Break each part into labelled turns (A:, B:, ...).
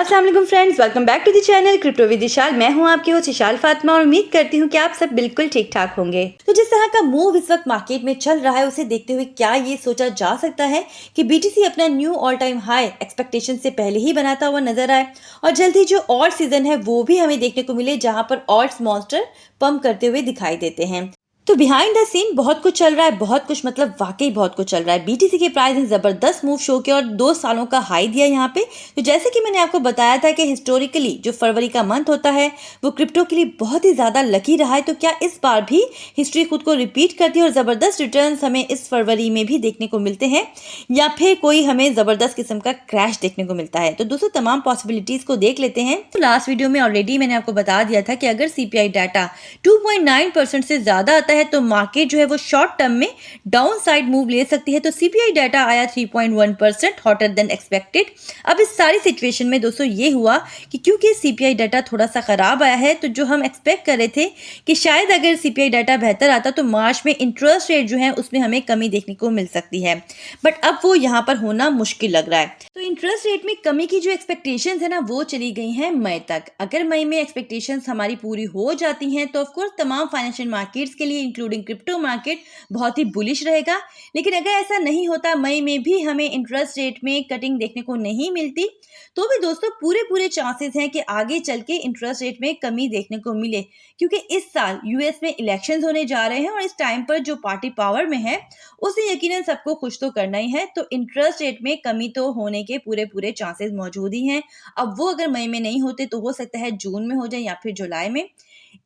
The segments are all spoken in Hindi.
A: अस्सलाम वालेकुम friends, welcome back to the channel crypto with Ishal. मैं हूं आपकी होस्ट इशाल फातिमा और उम्मीद करती हूं कि आप सब बिल्कुल ठीक ठाक होंगे। तो जिस तरह का मूव इस वक्त मार्केट में चल रहा है, उसे देखते हुए क्या ये सोचा जा सकता है कि बीटीसी अपना knew all time high expectation से पहले ही बनाता हुआ नजर आए और जल्द ही जो ऑल्ट सीजन है वो भी हमें देखने को मिले, जहां पर ऑल्ट्स मॉन्स्टर पंप करते हुए दिखाई देते हैं। तो बिहाइंड द सीन बहुत कुछ चल रहा है, बहुत कुछ मतलब वाकई बहुत कुछ चल रहा है। बीटीसी के प्राइस ने जबरदस्त मूव शो किया और 2 सालों का हाई दिया यहाँ पे। तो जैसे कि मैंने आपको बताया था कि हिस्टोरिकली जो फरवरी का मंथ होता है वो क्रिप्टो के लिए बहुत ही ज्यादा लकी रहा है। तो क्या इस बार भी हिस्ट्री खुद को रिपीट करती है और जबरदस्त रिटर्न्स हमें इस फरवरी में भी देखने को मिलते हैं, या फिर कोई हमें जबरदस्त किस्म का क्रैश देखने को मिलता है? तो दोस्तों तमाम पॉसिबिलिटीज को देख लेते हैं। तो लास्ट वीडियो में ऑलरेडी मैंने आपको बता दिया था कि अगर सीपीआई डाटा 2.9% से ज्यादा आता है तो मार्केट जो है वो शॉर्ट टर्म में डाउन साइड मूव ले सकती है। तो सीपीआई डाटा आया 3.1%, हॉटर देन एक्सपेक्टेड। अब इस सारी सिचुएशन में दोस्तों ये हुआ कि क्योंकि सीपीआई डाटा थोड़ा सा खराब आया है, तो जो हम एक्सपेक्ट कर रहे थे कि शायद अगर सीपीआई डाटा बेहतर आता तो मार्च में इंटरेस्ट रेट जो है उसमें हमें कमी देखने को मिल सकती है, बट अब वो यहाँ पर होना मुश्किल लग रहा है। तो इंटरेस्ट रेट में कमी की जो एक्सपेक्टेशंस है ना वो चली गई हैं मई तक। अगर मई में एक्सपेक्टेशंस हमारी पूरी हो जाती हैं तो ऑफकोर्स तमाम फाइनेंशियल मार्केट्स के लिए इंक्लूडिंग क्रिप्टो मार्केट बहुत ही बुलिश रहेगा। लेकिन अगर ऐसा नहीं होता, मई में भी हमें इंटरेस्ट रेट में कटिंग देखने को नहीं मिलती, तो भी दोस्तों पूरे चांसेस हैं कि आगे चल के इंटरेस्ट रेट में कमी देखने को मिले, क्योंकि इस साल यूएस में इलेक्शंस होने जा रहे हैं और इस टाइम पर जो पार्टी पावर में है उसे यकीनन सबको खुश तो करना ही है। तो इंटरेस्ट रेट में कमी तो होने के पूरे चांसेस मौजूद ही हैं। अब वो अगर मई में नहीं होते तो हो सकता है जून में हो जाए या फिर जुलाई में।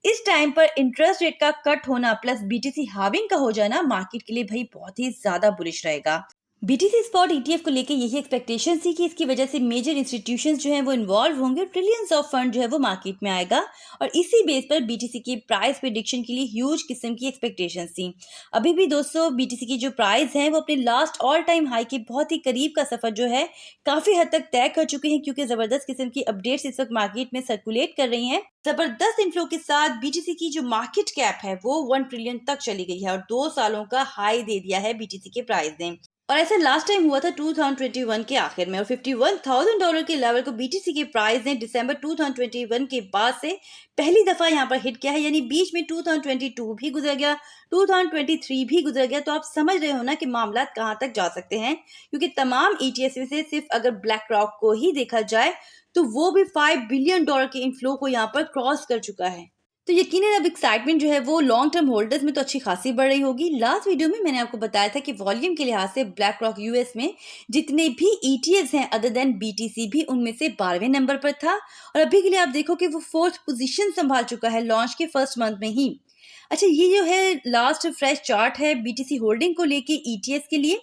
A: इस टाइम पर इंटरेस्ट रेट का कट होना प्लस बीटीसी हाविंग का हो जाना मार्केट के लिए भाई बहुत ही ज्यादा बुलिश रहेगा। बीटीसी स्पॉट ईटीएफ को लेके यही एक्सपेक्टेशन थी कि इसकी वजह से मेजर इंस्टीट्यूशंस जो हैं वो इन्वॉल्व होंगे, ट्रिलियंस ऑफ फंड जो है वो मार्केट में आएगा और इसी बेस पर बीटीसी की प्राइस प्रेडिक्शन के लिए ह्यूज किस्म की एक्सपेक्टेशंस थी। अभी भी दोस्तों बीटीसी की जो प्राइस है वो अपने लास्ट ऑल टाइम हाई के बहुत ही करीब का सफर जो है काफी हद तक तय कर चुके हैं, क्योंकि जबरदस्त किस्म की अपडेट्स इस वक्त मार्केट में सर्कुलेट कर रही हैं। जबरदस्त इन्फ्लो के साथ बीटीसी की जो मार्केट कैप है वो 1 ट्रिलियन तक चली गई है और 2 सालों का हाई दे दिया है बीटीसी के प्राइस ने। और ऐसा लास्ट टाइम हुआ था 2021 के आखिर में और $51,000 के लेवल को बीटीसी के प्राइस ने दिसंबर 2021 के बाद से पहली दफा यहाँ पर हिट किया है। यानी बीच में 2022 भी गुजर गया, 2023 भी गुजर गया। तो आप समझ रहे हो ना कि मामला कहाँ तक जा सकते हैं, क्योंकि तमाम ईटीएफ में से सिर्फ अगर ब्लैक रॉक को ही देखा जाए तो वो भी $5 बिलियन के इनफ्लो को यहाँ पर क्रॉस कर चुका है। तो यकीनन अब एक्साइटमेंट जो है वो लॉन्ग टर्म होल्डर्स में तो अच्छी खासी बढ़ रही होगी। लास्ट वीडियो में मैंने आपको बताया था कि वॉल्यूम के लिहाज से ब्लैक रॉक यूएस में जितने भी ईटीएफ्स हैं अदर देन बीटीसी भी उनमें से 12वें नंबर पर था और अभी के लिए आप देखो कि वो 4th पोजीशन संभाल चुका है लॉन्च के फर्स्ट मंथ में ही। अच्छा, ये जो है लास्ट फ्रेश चार्ट है बीटीसी होल्डिंग को लेके ईटीएफ के लिए।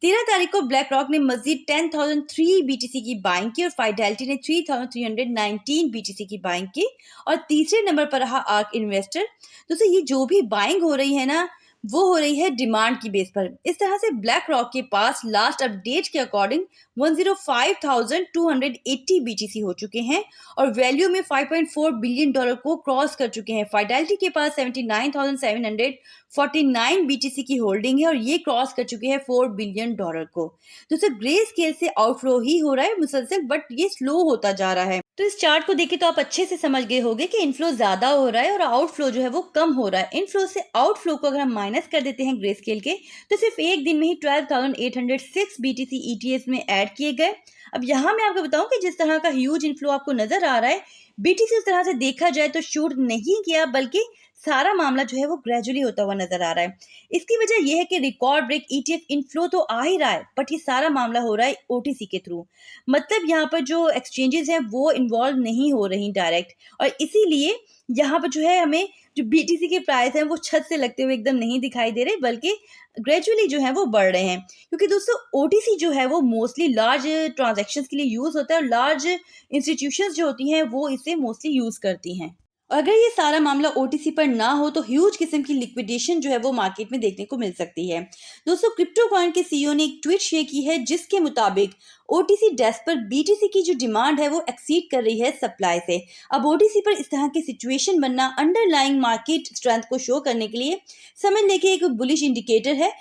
A: 13 तारीख को ब्लैक रॉक ने मजीद 10,003 बीटीसी की बाइंग की और फाइडेलिटी ने 3,319 बीटीसी की बाइंग की और तीसरे नंबर पर रहा आर्क इन्वेस्टर। दोस्तों ये जो भी बाइंग हो रही है ना वो हो रही है डिमांड की बेस पर। इस तरह से ब्लैक रॉक के पास लास्ट अपडेट के अकॉर्डिंग 105,280 बीटीसी हो चुके हैं और वैल्यू में $5.4 बिलियन को क्रॉस कर चुके हैं। फाइडेलिटी के पास 79,749 बीटीसी की होल्डिंग है और ये क्रॉस कर चुके हैं $4 बिलियन को। दोस्तों ग्रे स्केल से आउटफ्लो ही हो रहा है मुसलसल, बट ये स्लो होता जा रहा है। तो इस चार्ट को देखे तो आप अच्छे से समझ गए होंगे कि इनफ्लो ज्यादा हो रहा है और आउटफ्लो जो है वो कम हो रहा है। इनफ्लो से आउटफ्लो को अगर हम माइनस कर देते हैं ग्रे स्केल के, तो सिर्फ एक दिन में ही 12,806 बीटीसी ईटीएफ में ऐड किए गए। अब यहाँ मैं आपको बताऊं कि जिस तरह का ह्यूज इनफ्लो आपको नजर आ रहा है, बीटीसी उस तरह से देखा जाए तो शूट नहीं किया, बल्कि सारा मामला जो है वो ग्रेजुअली होता हुआ नजर आ रहा है। इसकी वजह यह है कि रिकॉर्ड ब्रेक ईटीएफ इनफ्लो तो आ ही रहा है, बट ये सारा मामला हो रहा है ओटीसी के थ्रू। मतलब यहाँ पर जो एक्सचेंजेस हैं वो इन्वॉल्व नहीं हो रही डायरेक्ट, और इसीलिए यहाँ पर जो है हमें जो बीटीसी के प्राइस हैं वो छत से लगते हुए एकदम नहीं दिखाई दे रहे, बल्कि ग्रेजुअली जो है वो बढ़ रहे हैं। क्योंकि दोस्तों ओटीसी जो है वो मोस्टली लार्ज ट्रांजैक्शंस के लिए यूज होता है और लार्ज इंस्टीट्यूशंस जो होती हैं वो इसे मोस्टली यूज करती हैं। और अगर ये सारा मामला ओटीसी पर ना हो तो ह्यूज किस्म की लिक्विडेशन जो है वो मार्केट में देखने को मिल सकती है। दोस्तों क्रिप्टो कॉइन के सीईओ ने एक ट्वीट शेयर की है जिसके मुताबिक ओटीसी डेस्क पर बीटीसी की जो डिमांड है वो एक्सीड कर रही है सप्लाई से। अब ओटीसी पर इस तरह की सिचुएशन बनना अंडरलाइंग मार्केट स्ट्रेंथ को शो करने के लिए समझ लेके एक बुलिश इंडिकेटर है।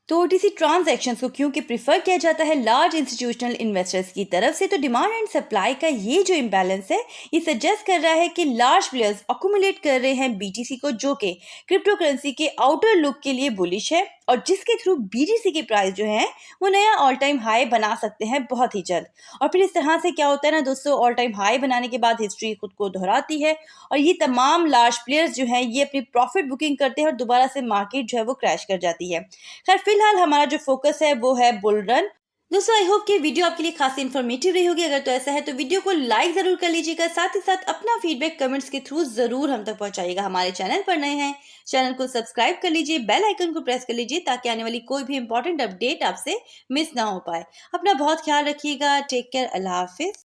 A: तो ओटीसी ट्रांजैक्शंस को क्योंकि प्रिफर किया जाता है लार्ज इंस्टीट्यूशनल इन्वेस्टर्स की तरफ से, तो डिमांड एंड सप्लाई का ये जो इम्बैलेंस है ये सजेस्ट कर रहा है कि लार्ज प्लेयर्स अक्यूमुलेट कर रहे हैं बीटीसी को, जो कि क्रिप्टो करेंसी के आउटर लुक के लिए बुलिश है और जिसके थ्रू बीटीसी की प्राइस जो है वो नया ऑल टाइम हाई बना सकते हैं बहुत ही जल्द। और फिर इस तरह से क्या होता है ना दोस्तों, ऑल टाइम हाई बनाने के बाद हिस्ट्री खुद को दोहराती है और ये तमाम लार्ज प्लेयर्स जो हैं ये अपनी प्रॉफिट बुकिंग करते हैं और दोबारा से मार्केट जो है वो क्रैश कर जाती है। खैर फिलहाल हमारा जो फोकस है वो है बुल रन। दोस्तों आई होप कि वीडियो आपके लिए खासी इन्फॉर्मेटिव रही होगी। अगर तो ऐसा है तो वीडियो को लाइक जरूर कर लीजिएगा, साथ ही साथ अपना फीडबैक कमेंट्स के थ्रू जरूर हम तक पहुंचाइएगा। हमारे चैनल पर नए हैं, चैनल को सब्सक्राइब कर लीजिए, बेल आइकन को प्रेस कर लीजिए ताकि आने वाली कोई भी इंपॉर्टेंट अपडेट आपसे मिस ना हो पाए। अपना बहुत ख्याल रखिएगा। Take care. अल्लाह हाफिज।